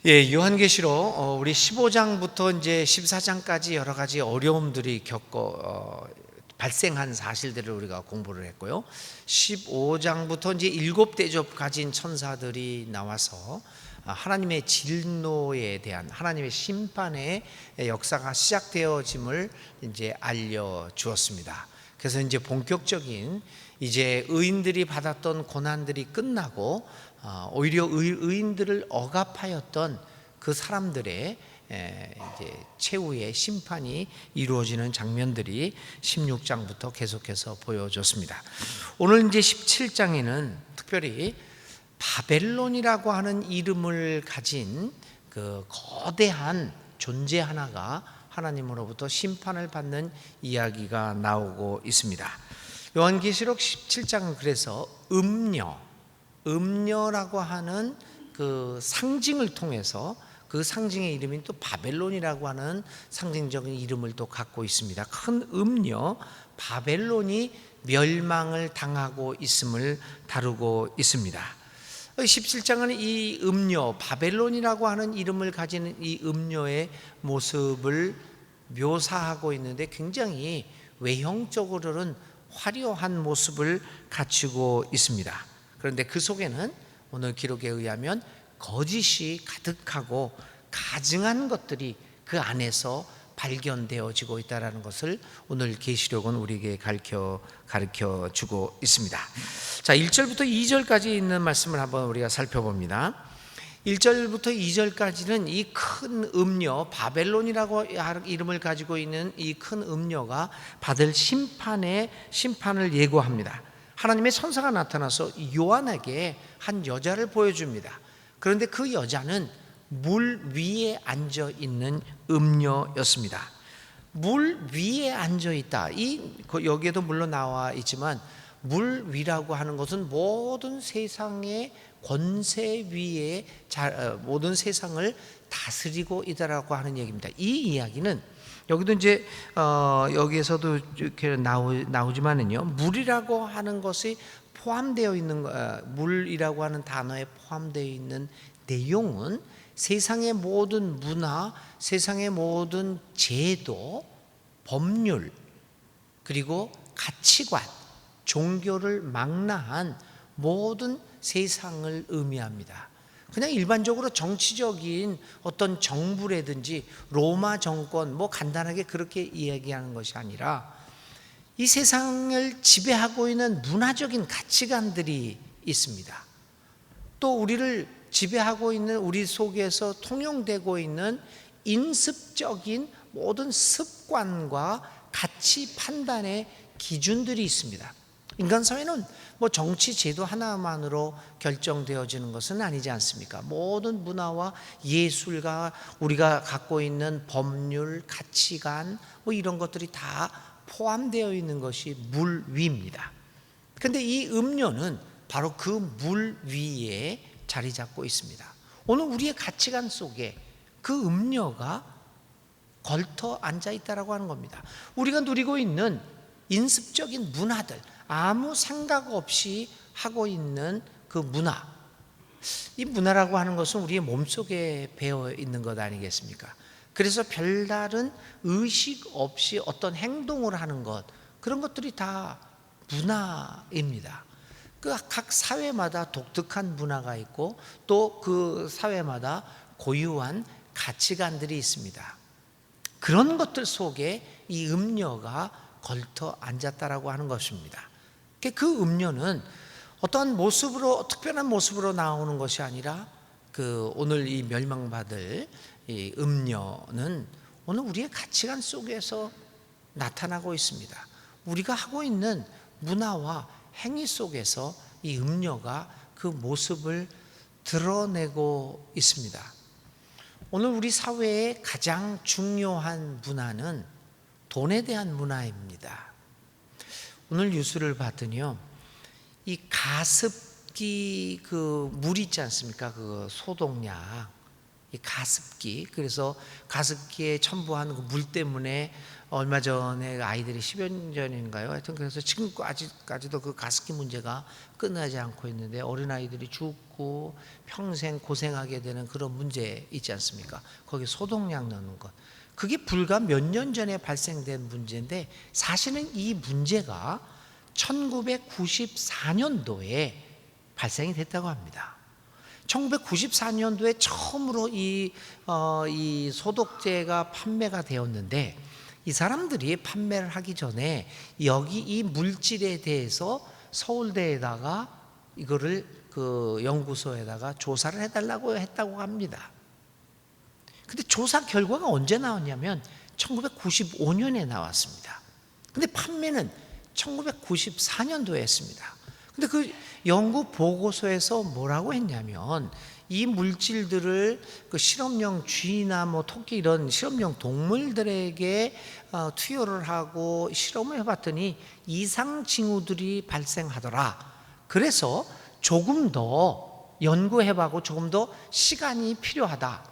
예, 요한계시록 우리 15장부터 이제 14장까지 여러 가지 어려움들이 발생한 사실들을 우리가 공부를 했고요. 15장부터 이제 7대접 가진 천사들이 나와서 하나님의 진노에 대한 하나님의 심판의 역사가 시작되어짐을 이제 알려 주었습니다. 그래서 이제 본격적인 이제 의인들이 받았던 고난들이 끝나고 오히려 의인들을 억압하였던 그 사람들의 이제 최후의 심판이 이루어지는 장면들이 16장부터 계속해서 보여줬습니다. 오늘 이제 17장에는 특별히 바벨론이라고 하는 이름을 가진 그 거대한 존재 하나가 하나님으로부터 심판을 받는 이야기가 나오고 있습니다. 요한계시록 17장은 그래서 음녀라고 하는 그 상징을 통해서 그 상징의 이름이 또 바벨론이라고 하는 상징적인 이름을 또 갖고 있습니다. 큰 음녀 바벨론이 멸망을 당하고 있음을 다루고 있습니다. 17장은 이 음녀 바벨론이라고 하는 이름을 가지는 이 음녀의 모습을 묘사하고 있는데 굉장히 외형적으로는 화려한 모습을 갖추고 있습니다. 그런데 그 속에는 오늘 기록에 의하면 거짓이 가득하고 가증한 것들이 그 안에서 발견되어지고 있다는 것을 오늘 계시록은 우리에게 가르쳐 주고 있습니다. 자, 1절부터 2절까지 있는 말씀을 한번 우리가 살펴봅니다. 1절부터 2절까지는 이 큰 음녀 바벨론이라고 이름을 가지고 있는 이 큰 음녀가 받을 심판을 예고합니다. 하나님의 천사가 나타나서 요한에게 한 여자를 보여줍니다. 그런데 그 여자는 물 위에 앉아 있는 음녀였습니다. 물 위에 앉아 있다. 여기에도 물론 나와 있지만 물 위라고 하는 것은 모든 세상의 권세 위에 모든 세상을 다스리고 있다라고 하는 얘기입니다. 이 이야기는 여기도 이제 여기에서도 이렇게 나오지만은요, 물이라고 하는 것이 포함되어 있는 물이라고 하는 단어에 포함되어 있는 내용은 세상의 모든 문화, 세상의 모든 제도, 법률, 그리고 가치관, 종교를 망라한 모든 세상을 의미합니다. 그냥 일반적으로 정치적인 어떤 정부라든지 로마 정권 간단하게 그렇게 이야기하는 것이 아니라 이 세상을 지배하고 있는 문화적인 가치관들이 있습니다. 또 우리를 지배하고 있는 우리 속에서 통용되고 있는 인습적인 모든 습관과 가치 판단의 기준들이 있습니다. 인간 사회는 정치 제도 하나만으로 결정되어지는 것은 아니지 않습니까? 모든 문화와 예술과 우리가 갖고 있는 법률, 가치관 이런 것들이 다 포함되어 있는 것이 물 위입니다. 그런데 이 음료는 바로 그 물 위에 자리 잡고 있습니다. 오늘 우리의 가치관 속에 그 음료가 걸터 앉아 있다라고 하는 겁니다. 우리가 누리고 있는 인습적인 문화들, 아무 생각 없이 하고 있는 그 문화, 이 문화라고 하는 것은 우리의 몸속에 배어 있는 것 아니겠습니까? 그래서 별다른 의식 없이 어떤 행동을 하는 것, 그런 것들이 다 문화입니다. 그 각 사회마다 독특한 문화가 있고 또 그 사회마다 고유한 가치관들이 있습니다. 그런 것들 속에 이 음녀가 걸터 앉았다라고 하는 것입니다. 그 음녀는 어떠한 모습으로, 특별한 모습으로 나오는 것이 아니라 오늘 이 멸망받을 이 음녀는 오늘 우리의 가치관 속에서 나타나고 있습니다. 우리가 하고 있는 문화와 행위 속에서 이 음녀가 그 모습을 드러내고 있습니다. 오늘 우리 사회의 가장 중요한 문화는 돈에 대한 문화입니다. 오늘 뉴스를 봤더니요, 이 가습기 그 물 있지 않습니까? 그 소독약, 이 가습기. 그래서 가습기에 첨부한 그 물 때문에 얼마 전에 아이들이 10여 년 전인가요? 하여튼 그래서 지금까지도 그 가습기 문제가 끝나지 않고 있는데 어린아이들이 죽고 평생 고생하게 되는 그런 문제 있지 않습니까? 거기 소독약 넣는 것. 그게 불과 몇 년 전에 발생된 문제인데 사실은 이 문제가 1994년도에 발생이 됐다고 합니다. 1994년도에 처음으로 이 소독제가 판매가 되었는데 이 사람들이 판매를 하기 전에 여기 이 물질에 대해서 서울대에다가 이거를 그 연구소에다가 조사를 해달라고 했다고 합니다. 근데 조사 결과가 언제 나왔냐면 1995년에 나왔습니다. 근데 판매는 1994년도에 했습니다. 근데 그 연구 보고서에서 뭐라고 했냐면 이 물질들을 그 실험용 쥐나 뭐 토끼 이런 실험용 동물들에게 투여를 하고 실험을 해봤더니 이상 징후들이 발생하더라. 그래서 조금 더 연구해보고 조금 더 시간이 필요하다.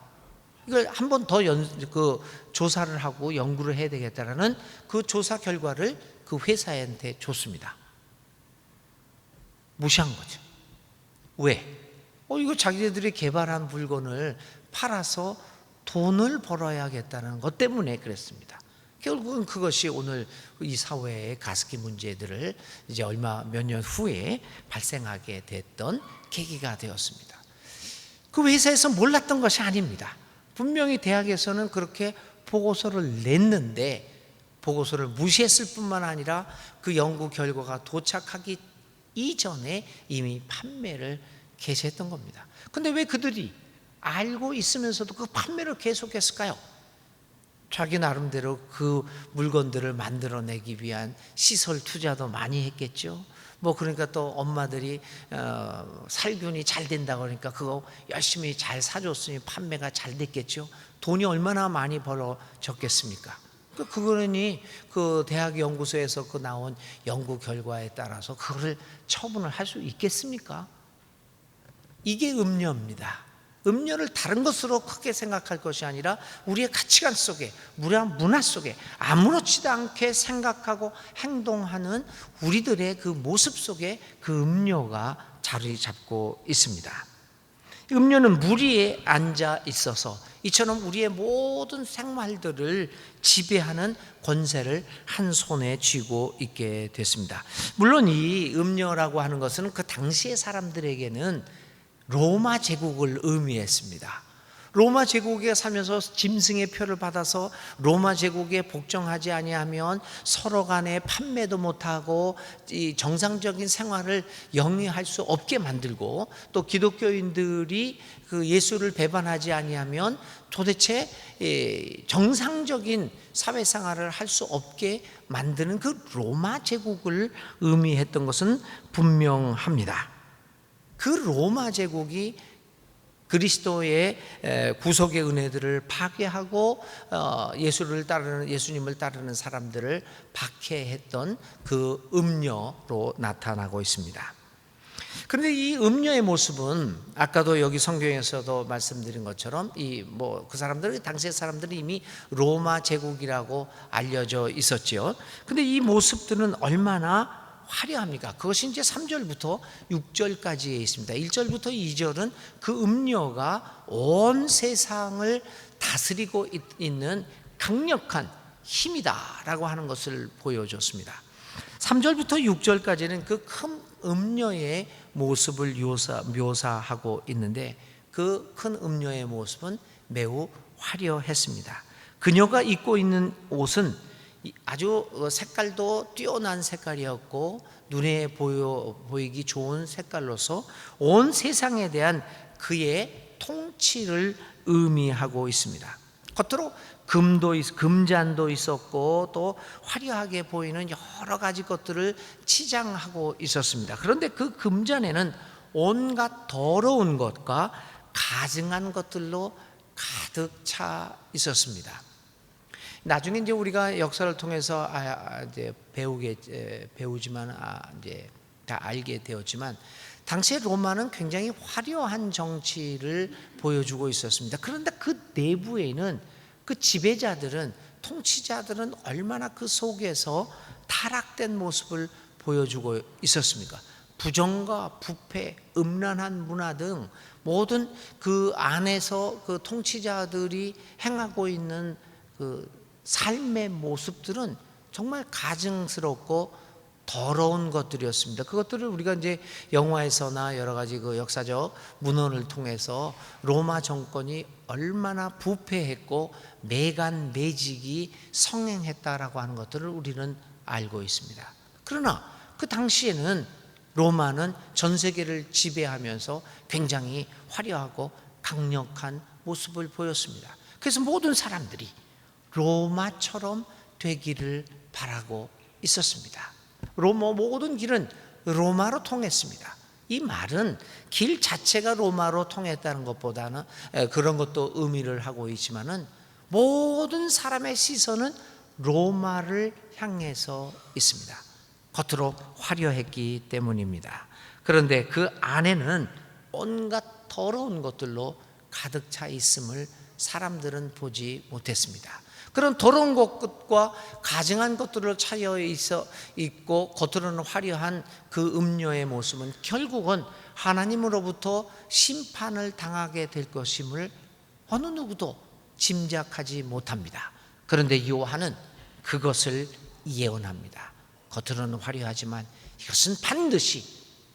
이걸 한 번 더 조사를 하고 연구를 해야 되겠다라는 그 조사 결과를 그 회사한테 줬습니다. 무시한 거죠. 왜? 이거 자기들이 개발한 물건을 팔아서 돈을 벌어야겠다는 것 때문에 그랬습니다. 결국은 그것이 오늘 이 사회의 가습기 문제들을 이제 몇 년 후에 발생하게 됐던 계기가 되었습니다. 그 회사에서 몰랐던 것이 아닙니다. 분명히 대학에서는 그렇게 보고서를 냈는데 보고서를 무시했을 뿐만 아니라 그 연구 결과가 도착하기 이전에 이미 판매를 개시했던 겁니다. 근데 왜 그들이 알고 있으면서도 그 판매를 계속했을까요? 자기 나름대로 그 물건들을 만들어내기 위한 시설 투자도 많이 했겠죠. 그러니까 또 엄마들이 살균이 잘 된다고 그러니까 그거 열심히 잘 사줬으니 판매가 잘 됐겠죠. 돈이 얼마나 많이 벌어졌겠습니까? 그거니 그 대학 연구소에서 그 나온 연구 결과에 따라서 그거를 처분을 할 수 있겠습니까? 이게 음료입니다. 음료를 다른 것으로 크게 생각할 것이 아니라 우리의 가치관 속에, 우리의 문화 속에 아무렇지도 않게 생각하고 행동하는 우리들의 그 모습 속에 그 음료가 자리 잡고 있습니다. 음료는 물 위에 앉아 있어서 이처럼 우리의 모든 생활들을 지배하는 권세를 한 손에 쥐고 있게 됐습니다. 물론 이 음료라고 하는 것은 그 당시의 사람들에게는 로마 제국을 의미했습니다. 로마 제국에 살면서 짐승의 표를 받아서 로마 제국에 복종하지 아니하면 서로 간에 판매도 못하고 이 정상적인 생활을 영위할 수 없게 만들고 또 기독교인들이 그 예수를 배반하지 아니하면 도대체 정상적인 사회생활을 할 수 없게 만드는 그 로마 제국을 의미했던 것은 분명합니다. 그 로마 제국이 그리스도의 구속의 은혜들을 파괴하고 예수님을 따르는 사람들을 박해했던 그 음료로 나타나고 있습니다. 그런데 이 음료의 모습은 아까도 여기 성경에서도 말씀드린 것처럼 그 사람들 당시의 사람들이 이미 로마 제국이라고 알려져 있었죠. 그런데 이 모습들은 얼마나 화려합니까? 그것이 이제 3절부터 6절까지에 있습니다. 1절부터 2절은 그 음료가 온 세상을 다스리고 있는 강력한 힘이다라고 하는 것을 보여줬습니다. 3절부터 6절까지는 그 큰 음료의 모습을 묘사하고 있는데 그 큰 음료의 모습은 매우 화려했습니다. 그녀가 입고 있는 옷은 아주 색깔도 뛰어난 색깔이었고 눈에 보이기 좋은 색깔로서 온 세상에 대한 그의 통치를 의미하고 있습니다. 겉으로 금잔도 있었고 또 화려하게 보이는 여러 가지 것들을 치장하고 있었습니다. 그런데 그 금잔에는 온갖 더러운 것과 가증한 것들로 가득 차 있었습니다. 나중에 이제 우리가 역사를 통해서 이제 배우지만 이제 다 알게 되었지만 당시에 로마는 굉장히 화려한 정치를 보여주고 있었습니다. 그런데 그 내부에는 그 지배자들은, 통치자들은 얼마나 그 속에서 타락된 모습을 보여주고 있었습니까? 부정과 부패, 음란한 문화 등 모든 그 안에서 그 통치자들이 행하고 있는 그 삶의 모습들은 정말 가증스럽고 더러운 것들이었습니다. 그것들을 우리가 이제 영화에서나 여러 가지 그 역사적 문헌을 통해서 로마 정권이 얼마나 부패했고 매간매직이 성행했다라고 하는 것들을 우리는 알고 있습니다. 그러나 그 당시에는 로마는 전 세계를 지배하면서 굉장히 화려하고 강력한 모습을 보였습니다. 그래서 모든 사람들이 로마처럼 되기를 바라고 있었습니다. 모든 길은 로마로 통했습니다. 이 말은 길 자체가 로마로 통했다는 것보다는 그런 것도 의미를 하고 있지만은 모든 사람의 시선은 로마를 향해서 있습니다. 겉으로 화려했기 때문입니다. 그런데 그 안에는 온갖 더러운 것들로 가득 차 있음을 사람들은 보지 못했습니다. 그런 더러운 것과 가증한 것들을 차여 있고 겉으로는 화려한 그 음료의 모습은 결국은 하나님으로부터 심판을 당하게 될 것임을 어느 누구도 짐작하지 못합니다. 그런데 요한은 그것을 예언합니다. 겉으로는 화려하지만 이것은 반드시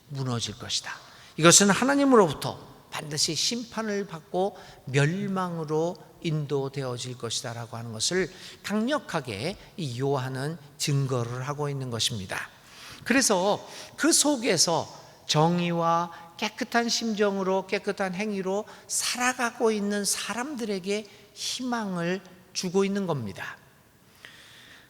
무너질 것이다. 이것은 하나님으로부터 반드시 심판을 받고 멸망으로 인도되어질 것이다 라고 하는 것을 강력하게 이 요한은 증거를 하고 있는 것입니다. 그래서 그 속에서 정의와 깨끗한 심정으로, 깨끗한 행위로 살아가고 있는 사람들에게 희망을 주고 있는 겁니다.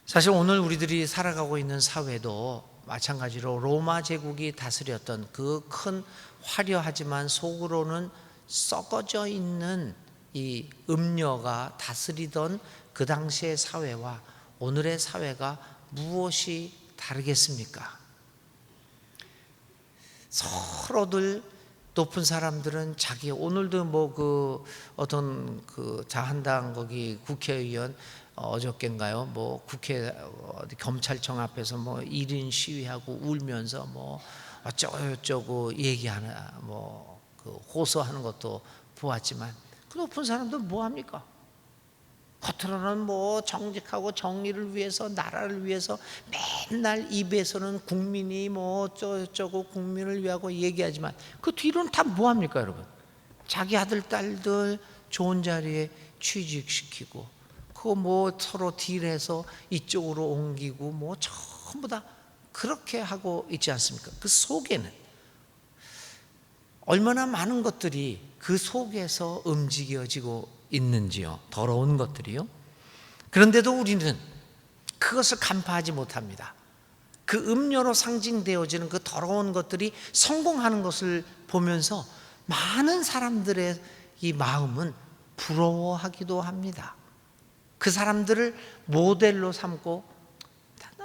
사실 오늘 우리들이 살아가고 있는 사회도 마찬가지로 로마 제국이 다스렸던 그 큰 화려하지만 속으로는 썩어져 있는 이 음녀가 다스리던 그 당시의 사회와 오늘의 사회가 무엇이 다르겠습니까? 서로들 높은 사람들은 자기, 오늘도 뭐 그 어떤 그 자한당 거기 국회의원 어저께인가요? 뭐 국회 검찰청 앞에서 뭐 1인 시위하고 울면서 뭐 어쩌고 얘기하나 뭐 그 호소하는 것도 보았지만 그 높은 사람들 뭐 합니까? 겉으로는 뭐 정직하고 정의를 위해서, 나라를 위해서 맨날 입에서는 국민이 뭐 어쩌고 국민을 위하고 얘기하지만 그 뒤로는 다 뭐 합니까, 여러분? 자기 아들, 딸들 좋은 자리에 취직시키고 그거 뭐 서로 딜해서 이쪽으로 옮기고 뭐 전부 다 그렇게 하고 있지 않습니까? 그 속에는 얼마나 많은 것들이 그 속에서 움직여지고 있는지요. 더러운 것들이요. 그런데도 우리는 그것을 간파하지 못합니다. 그 음료로 상징되어지는 그 더러운 것들이 성공하는 것을 보면서 많은 사람들의 이 마음은 부러워하기도 합니다. 그 사람들을 모델로 삼고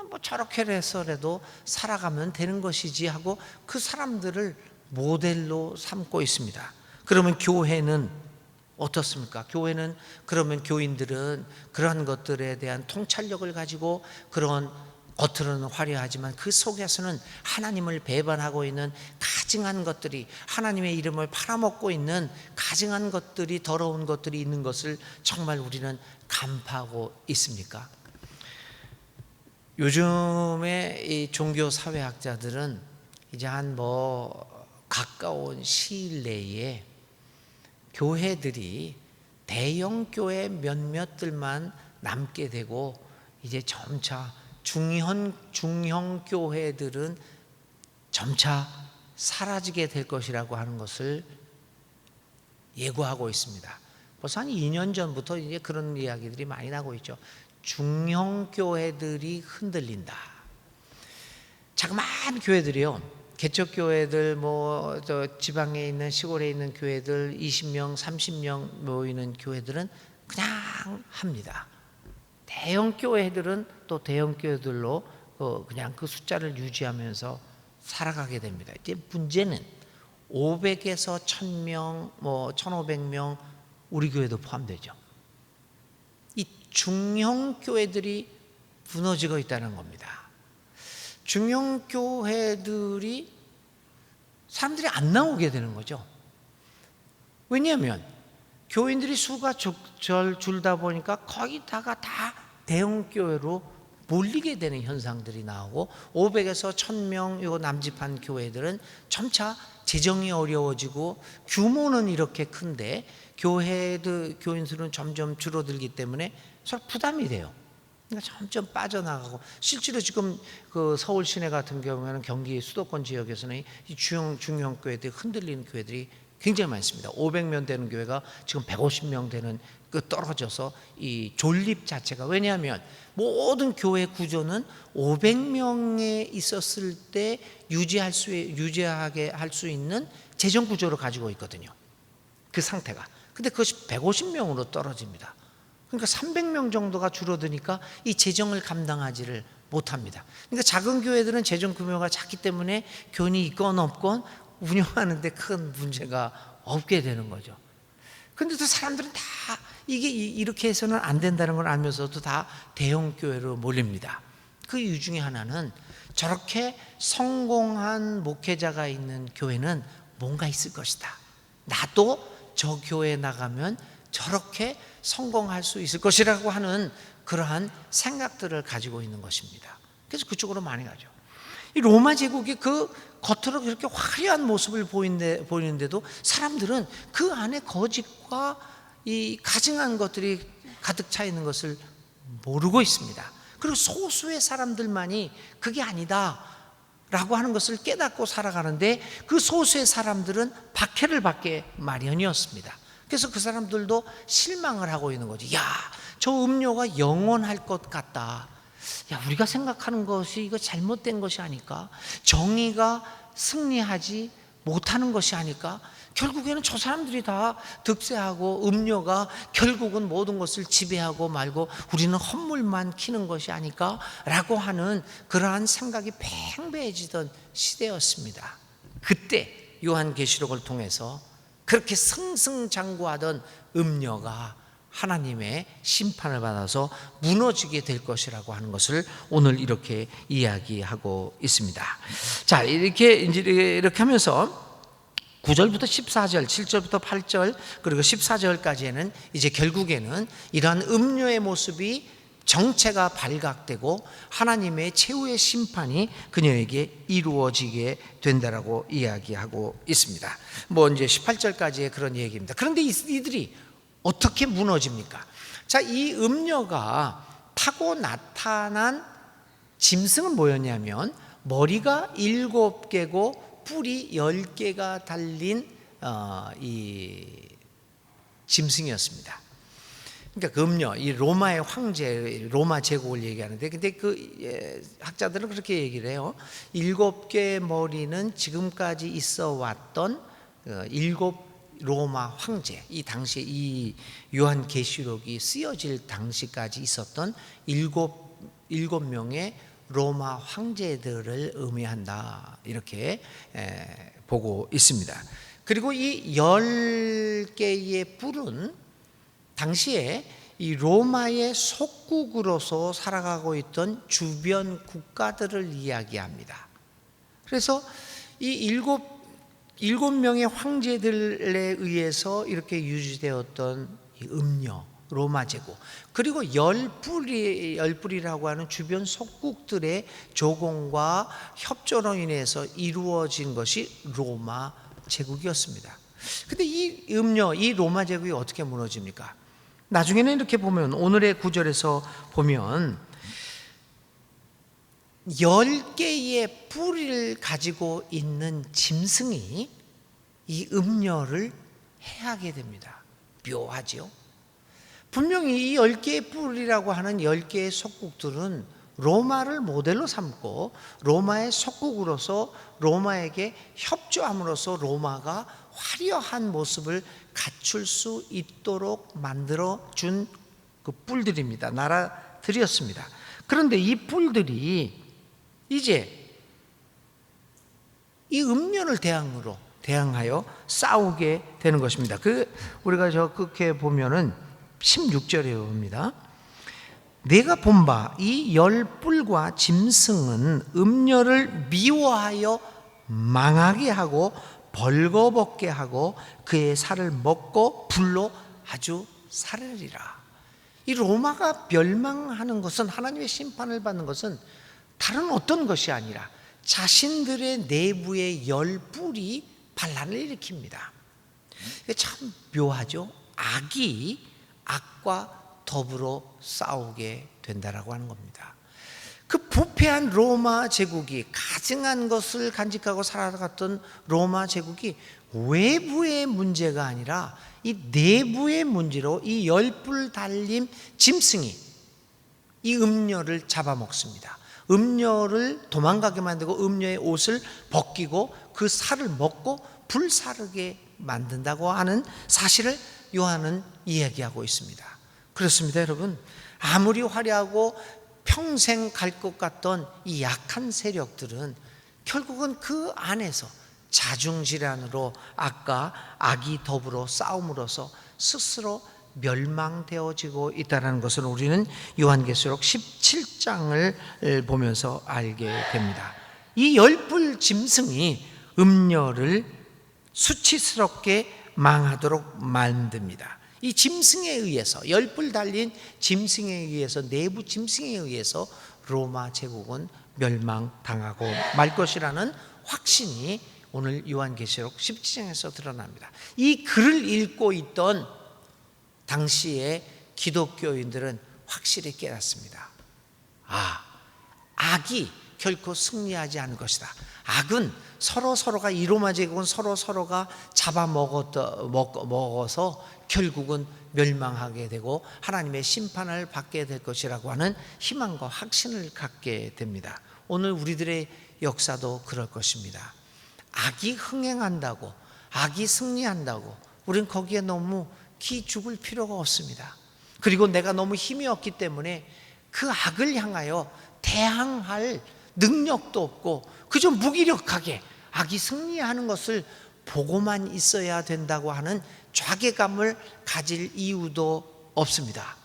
뭐 저렇게 해서라도 살아가면 되는 것이지 하고 그 사람들을 모델로 삼고 있습니다. 그러면 교회는 어떻습니까? 교회는 그러면 교인들은 그러한 것들에 대한 통찰력을 가지고 그런 겉으로는 화려하지만 그 속에서는 하나님을 배반하고 있는 가증한 것들이, 하나님의 이름을 팔아먹고 있는 가증한 것들이, 더러운 것들이 있는 것을 정말 우리는 간파하고 있습니까? 요즘에 이 종교 사회학자들은 이제 한 뭐 가까운 시일 내에 교회들이 대형 교회 몇몇들만 남게 되고 이제 점차 중형 교회들은 점차 사라지게 될 것이라고 하는 것을 예고하고 있습니다. 벌써 한 2년 전부터 이제 그런 이야기들이 많이 나고 있죠. 중형 교회들이 흔들린다. 자그마한 교회들이요. 개척교회들 뭐 저 지방에 있는 시골에 있는 교회들 20명, 30명 모이는 교회들은 그냥 합니다. 대형 교회들은 또 대형 교회들로 그냥 그 숫자를 유지하면서 살아가게 됩니다. 이제 문제는 500에서 1000명, 1500명 우리 교회도 포함되죠. 이 중형 교회들이 무너지고 있다는 겁니다. 중형 교회들이 사람들이 안 나오게 되는 거죠. 왜냐하면 교인들이 수가 줄다 보니까 거기다가 다 대형 교회로 몰리게 되는 현상들이 나오고 500에서 1000명 요 남집한 교회들은 점차 재정이 어려워지고 규모는 이렇게 큰데 교인 수는 점점 줄어들기 때문에 서로 부담이 돼요. 그러니까 점점 빠져나가고 실제로 지금 그 서울 시내 같은 경우에는 경기 수도권 지역에서는 이 중형 교회들이 흔들리는 교회들이 굉장히 많습니다. 500명 되는 교회가 지금 150명 되는 그 떨어져서 이 존립 자체가, 왜냐하면 모든 교회 구조는 500명에 있었을 때 유지하게 할 수 있는 재정 구조를 가지고 있거든요. 그 상태가. 근데 그것이 150명으로 떨어집니다. 그러니까 300명 정도가 줄어드니까 이 재정을 감당하지를 못합니다. 그러니까 작은 교회들은 재정 규모가 작기 때문에 교인이 있건 없건 운영하는데 큰 문제가 없게 되는 거죠. 그런데도 사람들은 다 이게 이렇게 해서는 안 된다는 걸 알면서도 다 대형 교회로 몰립니다. 그 이유 중에 하나는 저렇게 성공한 목회자가 있는 교회는 뭔가 있을 것이다. 나도 저 교회에 나가면 저렇게 성공할 수 있을 것이라고 하는 그러한 생각들을 가지고 있는 것입니다. 그래서 그쪽으로 많이 가죠. 이 로마 제국이 그 겉으로 그렇게 화려한 모습을 보이는데도 사람들은 그 안에 거짓과 이 가증한 것들이 가득 차 있는 것을 모르고 있습니다. 그리고 소수의 사람들만이 그게 아니다 라고 하는 것을 깨닫고 살아가는데 그 소수의 사람들은 박해를 받게 마련이었습니다. 그래서 그 사람들도 실망을 하고 있는 거지. 야, 저 음료가 영원할 것 같다. 야, 우리가 생각하는 것이 이거 잘못된 것이 아닐까? 정의가 승리하지 못하는 것이 아닐까? 결국에는 저 사람들이 다 득세하고 음료가 결국은 모든 것을 지배하고 말고 우리는 헛물만 키는 것이 아닐까? 라고 하는 그러한 생각이 팽배해지던 시대였습니다. 그때 요한계시록을 통해서 그렇게 승승장구하던 음료가 하나님의 심판을 받아서 무너지게 될 것이라고 하는 것을 오늘 이렇게 이야기하고 있습니다. 자, 이렇게 하면서 9절부터 14절, 7절부터 8절, 그리고 14절까지는 이제 결국에는 이러한 음료의 모습이 정체가 발각되고 하나님의 최후의 심판이 그녀에게 이루어지게 된다라고 이야기하고 있습니다. 이제 18절까지의 그런 얘기입니다. 그런데 이들이 어떻게 무너집니까? 자, 이 음녀가 타고 나타난 짐승은 뭐였냐면 머리가 7개고 뿔이 10개가 달린 이 짐승이었습니다. 그러니까 그 음녀, 이 로마의 황제, 로마 제국을 얘기하는데, 근데 학자들은 그렇게 얘기를 해요. 7개의 머리는 지금까지 있어 왔던 7 로마 황제, 이 당시에 이 요한계시록이 쓰여질 당시까지 있었던 7명의 로마 황제들을 의미한다, 이렇게 보고 있습니다. 그리고 이 10개의 뿔은 당시에 이 로마의 속국으로서 살아가고 있던 주변 국가들을 이야기합니다. 그래서 이 7명의 황제들에 의해서 이렇게 유지되었던 이 음녀, 로마 제국, 그리고 10뿔이라고 하는 주변 속국들의 조공과 협조로 인해서 이루어진 것이 로마 제국이었습니다. 근데 이 음녀, 이 로마 제국이 어떻게 무너집니까? 나중에는 이렇게 보면, 오늘의 구절에서 보면 10개의 뿔을 가지고 있는 짐승이 이 음녀를 해하게 됩니다. 묘하죠? 분명히 이 10개의 뿔이라고 하는 10개의 속국들은 로마를 모델로 삼고 로마의 속국으로서 로마에게 협조함으로써 로마가 화려한 모습을 갖출 수 있도록 만들어 준 그 뿔들입니다. 나라들이었습니다. 그런데 이 뿔들이 이제 이 음료를 대상으로 대항하여 싸우게 되는 것입니다. 우리가 저 끝에 보면은 16절에 봅니다. 내가 본 바 이 열뿔과 짐승은 음녀를 미워하여 망하게 하고 벌거벗게 하고 그의 살을 먹고 불로 아주 살으리라. 이 로마가 멸망하는 것은, 하나님의 심판을 받는 것은 다른 어떤 것이 아니라 자신들의 내부의 열뿔이 반란을 일으킵니다. 이게 참 묘하죠. 악이 악과 더불어 싸우게 된다라고 하는 겁니다. 그 부패한 로마 제국이, 가증한 것을 간직하고 살아갔던 로마 제국이 외부의 문제가 아니라 이 내부의 문제로 이 열뿔 달린 짐승이 이 음녀를 잡아먹습니다. 음녀를 도망가게 만들고 음녀의 옷을 벗기고 그 살을 먹고 불사르게 만든다고 하는 사실을 요한은 이야기하고 있습니다. 그렇습니다, 여러분. 아무리 화려하고 평생 갈 것 같던 이 약한 세력들은 결국은 그 안에서 자중질환으로 악이 더불어 싸움으로써 스스로 멸망되어지고 있다는 것을 우리는 요한계시록 17장을 보면서 알게 됩니다. 이 열불 짐승이 음녀를 수치스럽게 망하도록 만듭니다. 이 짐승에 의해서, 열불 달린 짐승에 의해서, 내부 짐승에 의해서 로마 제국은 멸망당하고 말 것이라는 확신이 오늘 요한계시록 17장에서 드러납니다. 이 글을 읽고 있던 당시의 기독교인들은 확실히 깨닫습니다. 악이 결코 승리하지 않을 것이다. 악은 서로가, 이 로마 제국은 서로가 잡아먹어서 결국은 멸망하게 되고 하나님의 심판을 받게 될 것이라고 하는 희망과 확신을 갖게 됩니다. 오늘 우리들의 역사도 그럴 것입니다. 악이 흥행한다고, 악이 승리한다고 우린 거기에 너무 기죽을 필요가 없습니다. 그리고 내가 너무 힘이 없기 때문에 그 악을 향하여 대항할 능력도 없고 그저 무기력하게 악이 승리하는 것을 보고만 있어야 된다고 하는 좌괴감을 가질 이유도 없습니다.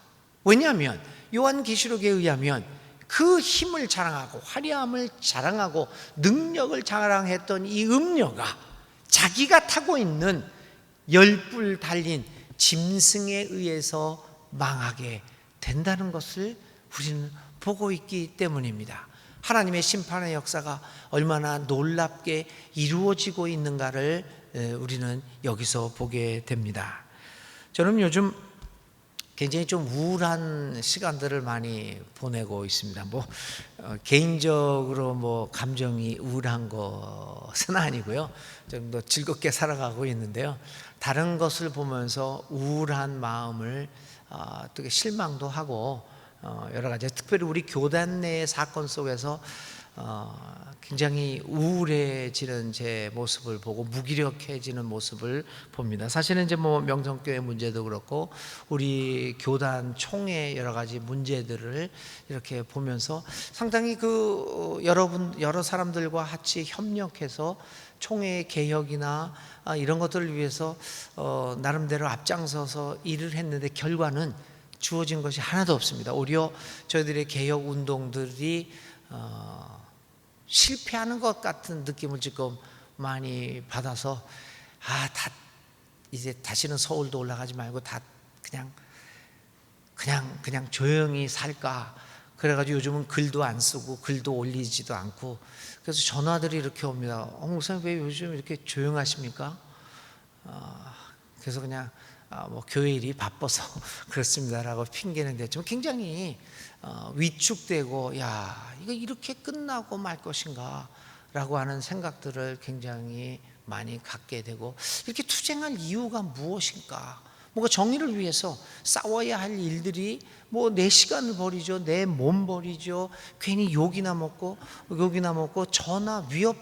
왜냐하면 요한계시록에 의하면 그 힘을 자랑하고 화려함을 자랑하고 능력을 자랑했던 이 음녀가 자기가 타고 있는 열뿔 달린 짐승에 의해서 망하게 된다는 것을 우리는 보고 있기 때문입니다. 하나님의 심판의 역사가 얼마나 놀랍게 이루어지고 있는가를 우리는 여기서 보게 됩니다. 저는 요즘 굉장히 좀 우울한 시간들을 많이 보내고 있습니다. 개인적으로 감정이 우울한 것은 아니고요. 좀 더 즐겁게 살아가고 있는데요. 다른 것을 보면서 우울한 마음을 또 실망도 하고 여러 가지, 특별히 우리 교단 내의 사건 속에서 굉장히 우울해지는 제 모습을 보고 무기력해지는 모습을 봅니다. 사실은 이제 명성교회 문제도 그렇고 우리 교단 총회 여러 가지 문제들을 이렇게 보면서 상당히 여러 사람들과 같이 협력해서 총회 개혁이나 이런 것들을 위해서 나름대로 앞장서서 일을 했는데 결과는 주어진 것이 하나도 없습니다. 오히려 저희들의 개혁 운동들이 실패하는 것 같은 느낌을 지금 많이 받아서 이제 다시는 서울도 올라가지 말고 다 그냥 조용히 살까. 그래가지고 요즘은 글도 안 쓰고 글도 올리지도 않고, 그래서 전화들이 이렇게 옵니다. 목사님 왜 요즘 이렇게 조용하십니까? 그래서 그냥 교회 일이 바빠서 그렇습니다라고 핑계는데 좀 굉장히 위축되고 이거 이렇게 끝나고 말 것인가 라고 하는 생각들을 굉장히 많이 갖게 되고, 이렇게 투쟁할 이유가 무엇인가, 뭔가 정의를 위해서 싸워야 할 일들이 내 시간을 버리죠, 내 몸 버리죠, 괜히 욕이나 먹고 전화 위협.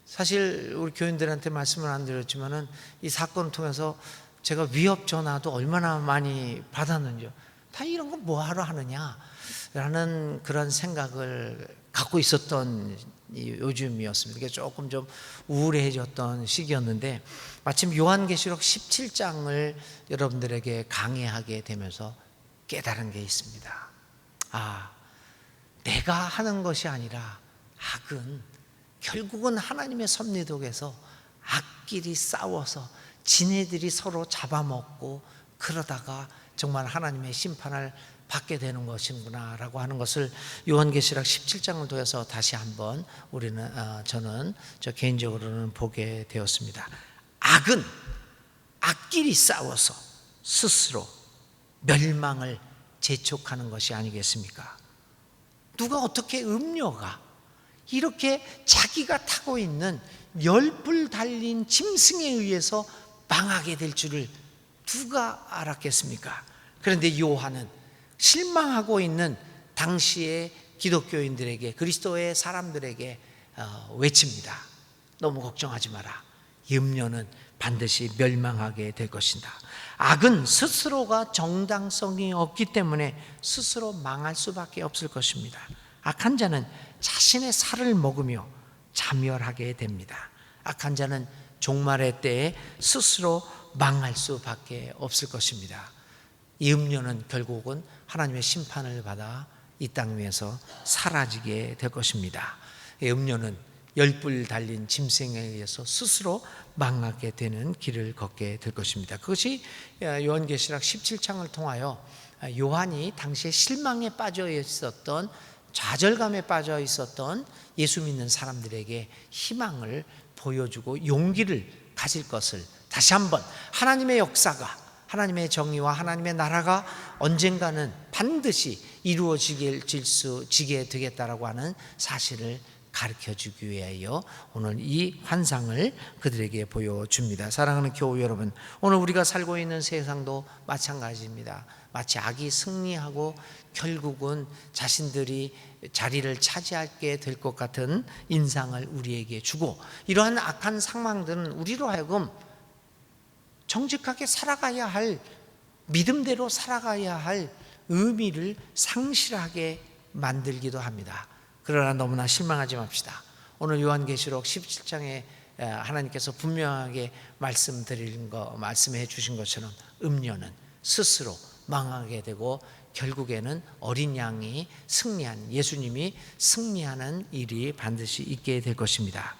사실 우리 교인들한테 말씀을 안 드렸지만은 이 사건을 통해서 제가 위협 전화도 얼마나 많이 받았는지요. 다 이런 거 뭐하러 하느냐라는 그런 생각을 갖고 있었던 요즘이었습니다. 이게 조금 좀 우울해졌던 시기였는데 마침 요한계시록 17장을 여러분들에게 강의하게 되면서 깨달은 게 있습니다. 내가 하는 것이 아니라 악은 결국은 하나님의 섭리독에서 악끼리 싸워서 지네들이 서로 잡아먹고 그러다가 정말 하나님의 심판을 받게 되는 것이구나 라고 하는 것을 요한계시록 17장을 통해서 다시 한번 저는 개인적으로는 보게 되었습니다. 악은 악끼리 싸워서 스스로 멸망을 재촉하는 것이 아니겠습니까? 누가 어떻게 음료가 이렇게 자기가 타고 있는 10뿔 달린 짐승에 의해서 망하게 될 줄을 누가 알았겠습니까? 그런데 요한은 실망하고 있는 당시의 기독교인들에게, 그리스도의 사람들에게 외칩니다. 너무 걱정하지 마라. 염려는 반드시 멸망하게 될 것이다. 악은 스스로가 정당성이 없기 때문에 스스로 망할 수밖에 없을 것입니다. 악한 자는 자신의 살을 먹으며 자멸하게 됩니다. 악한 자는 종말의 때에 스스로 망할 수밖에 없을 것입니다. 이 음료는 결국은 하나님의 심판을 받아 이 땅 위에서 사라지게 될 것입니다. 이 음료는 10뿔 달린 짐승에 의해서 스스로 망하게 되는 길을 걷게 될 것입니다. 그것이 요한계시록 17장을 통하여 요한이 당시에 실망에 빠져 있었던, 좌절감에 빠져 있었던 예수 믿는 사람들에게 희망을 보여주고 용기를 가질 것을 다시 한번, 하나님의 역사가, 하나님의 정의와 하나님의 나라가 언젠가는 반드시 이루어지게 되겠다라고 하는 사실을 가르쳐주기 위하여 오늘 이 환상을 그들에게 보여줍니다. 사랑하는 교우 여러분, 오늘 우리가 살고 있는 세상도 마찬가지입니다. 마치 악이 승리하고 결국은 자신들이 자리를 차지하게 될 것 같은 인상을 우리에게 주고, 이러한 악한 상황들은 우리로 하여금 정직하게 살아가야 할, 믿음대로 살아가야 할 의미를 상실하게 만들기도 합니다. 그러나 너무나 실망하지 맙시다. 오늘 요한계시록 17장에 하나님께서 분명하게 말씀해 주신 것처럼 음료는 스스로 망하게 되고 결국에는 어린 양이 승리한, 예수님이 승리하는 일이 반드시 있게 될 것입니다.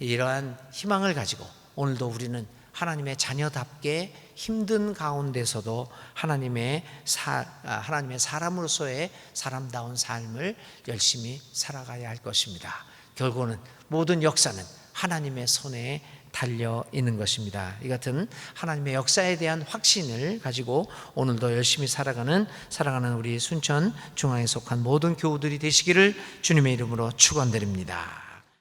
이러한 희망을 가지고 오늘도 우리는 하나님의 자녀답게 힘든 가운데서도 하나님의 사람으로서의 사람다운 삶을 열심히 살아가야 할 것입니다. 결국은 모든 역사는 하나님의 손에 달려 있는 것입니다. 이 같은 하나님의 역사에 대한 확신을 가지고 오늘도 열심히 살아가는 우리 순천 중앙에 속한 모든 교우들이 되시기를 주님의 이름으로 축원드립니다.